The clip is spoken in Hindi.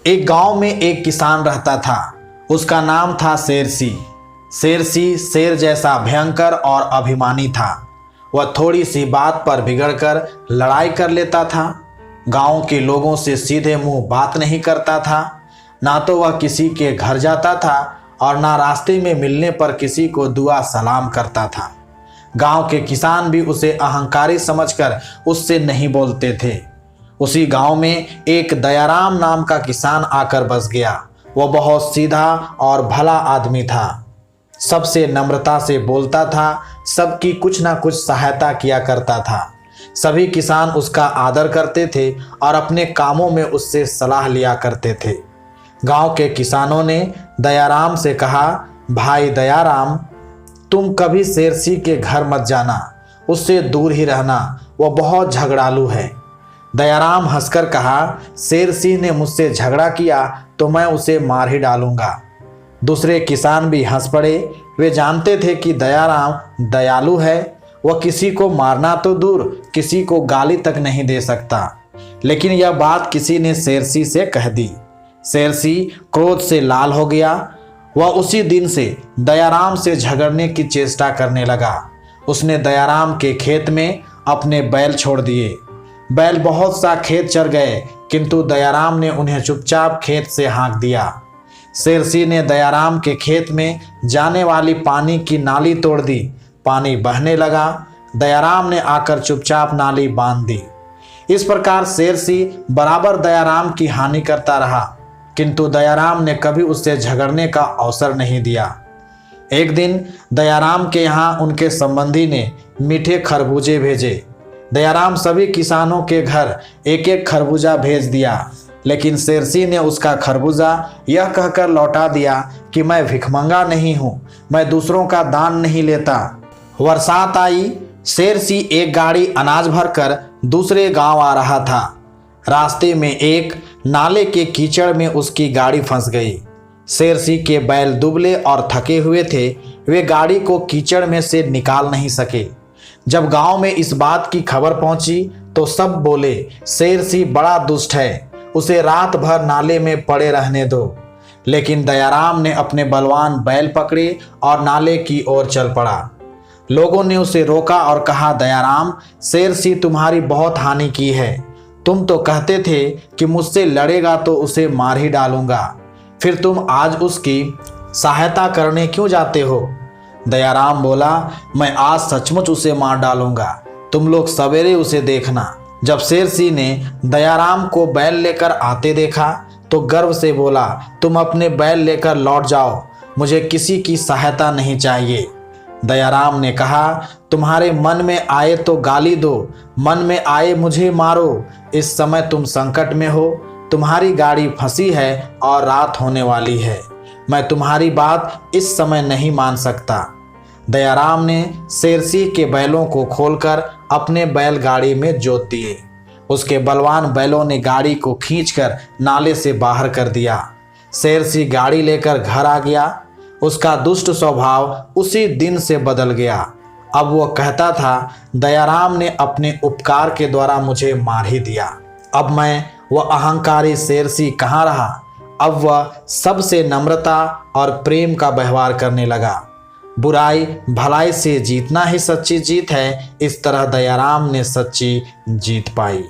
एक गांव में एक किसान रहता था। उसका नाम था शेरसी। शेरसी शेर जैसा भयंकर और अभिमानी था। वह थोड़ी सी बात पर बिगड़कर लड़ाई कर लेता था। गांव के लोगों से सीधे मुंह बात नहीं करता था। ना तो वह किसी के घर जाता था और ना रास्ते में मिलने पर किसी को दुआ सलाम करता था। गांव के किसान भी उसे अहंकारी समझकर उससे नहीं बोलते थे। उसी गांव में एक दयाराम नाम का किसान आकर बस गया। वह बहुत सीधा और भला आदमी था। सबसे नम्रता से बोलता था, सबकी कुछ ना कुछ सहायता किया करता था। सभी किसान उसका आदर करते थे और अपने कामों में उससे सलाह लिया करते थे। गांव के किसानों ने दयाराम से कहा, भाई दयाराम, तुम कभी शेरसी के घर मत जाना, उससे दूर ही रहना, वह बहुत झगड़ालू है। दयाराम हंसकर कहा, शेरसी ने मुझसे झगड़ा किया तो मैं उसे मार ही डालूंगा। दूसरे किसान भी हंस पड़े। वे जानते थे कि दयाराम दयालु है। वह किसी को मारना तो दूर, किसी को गाली तक नहीं दे सकता। लेकिन यह बात किसी ने शेरसी से कह दी। शेरसी क्रोध से लाल हो गया। वह उसी दिन से दयाराम से झगड़ने की चेष्टा करने लगा। उसने दयाराम के खेत में अपने बैल छोड़ दिए। बैल बहुत सा खेत चर गए, किंतु दयाराम ने उन्हें चुपचाप खेत से हाँक दिया। शेरसी ने दयाराम के खेत में जाने वाली पानी की नाली तोड़ दी। पानी बहने लगा। दयाराम ने आकर चुपचाप नाली बांध दी। इस प्रकार शेरसी बराबर दयाराम की हानि करता रहा, किंतु दयाराम ने कभी उससे झगड़ने का अवसर नहीं दिया। एक दिन दयाराम के यहाँ उनके संबंधी ने मीठे खरबूजे भेजे। दयाराम सभी किसानों के घर एक एक खरबूजा भेज दिया, लेकिन शेरसी ने उसका खरबूजा यह कहकर लौटा दिया कि मैं भिखमंगा नहीं हूँ, मैं दूसरों का दान नहीं लेता। बरसात आई। शेरसी एक गाड़ी अनाज भरकर दूसरे गांव आ रहा था। रास्ते में एक नाले के कीचड़ में उसकी गाड़ी फंस गई। शेरसी के बैल दुबले और थके हुए थे। वे गाड़ी को कीचड़ में से निकाल नहीं सके। जब गांव में इस बात की खबर पहुंची तो सब बोले, शेरसी बड़ा दुष्ट है, उसे रात भर नाले में पड़े रहने दो। लेकिन दयाराम ने अपने बलवान बैल पकड़े और नाले की ओर चल पड़ा। लोगों ने उसे रोका और कहा, दयाराम, शेरसी तुम्हारी बहुत हानि की है। तुम तो कहते थे कि मुझसे लड़ेगा तो उसे मार ही डालूंगा, फिर तुम आज उसकी सहायता करने क्यों जाते हो? दयाराम बोला, मैं आज सचमुच उसे मार डालूंगा, तुम लोग सवेरे उसे देखना। जब शेरसी ने दयाराम को बैल लेकर आते देखा तो गर्व से बोला, तुम अपने बैल लेकर लौट जाओ, मुझे किसी की सहायता नहीं चाहिए। दयाराम ने कहा, तुम्हारे मन में आए तो गाली दो, मन में आए मुझे मारो। इस समय तुम संकट में हो, तुम्हारी गाड़ी फंसी है और रात होने वाली है। मैं तुम्हारी बात इस समय नहीं मान सकता। दयाराम ने शेरसी के बैलों को खोलकर अपने बैलगाड़ी में जोत दिए। उसके बलवान बैलों ने गाड़ी को खींचकर नाले से बाहर कर दिया। शेरसी गाड़ी लेकर घर आ गया। उसका दुष्ट स्वभाव उसी दिन से बदल गया। अब वह कहता था, दयाराम ने अपने उपकार के द्वारा मुझे मार ही दिया। अब मैं वह अहंकारी शेरसी कहाँ रहा। अब वह सबसे नम्रता और प्रेम का व्यवहार करने लगा। बुराई भलाई से जीतना ही सच्ची जीत है। इस तरह दयाराम ने सच्ची जीत पाई।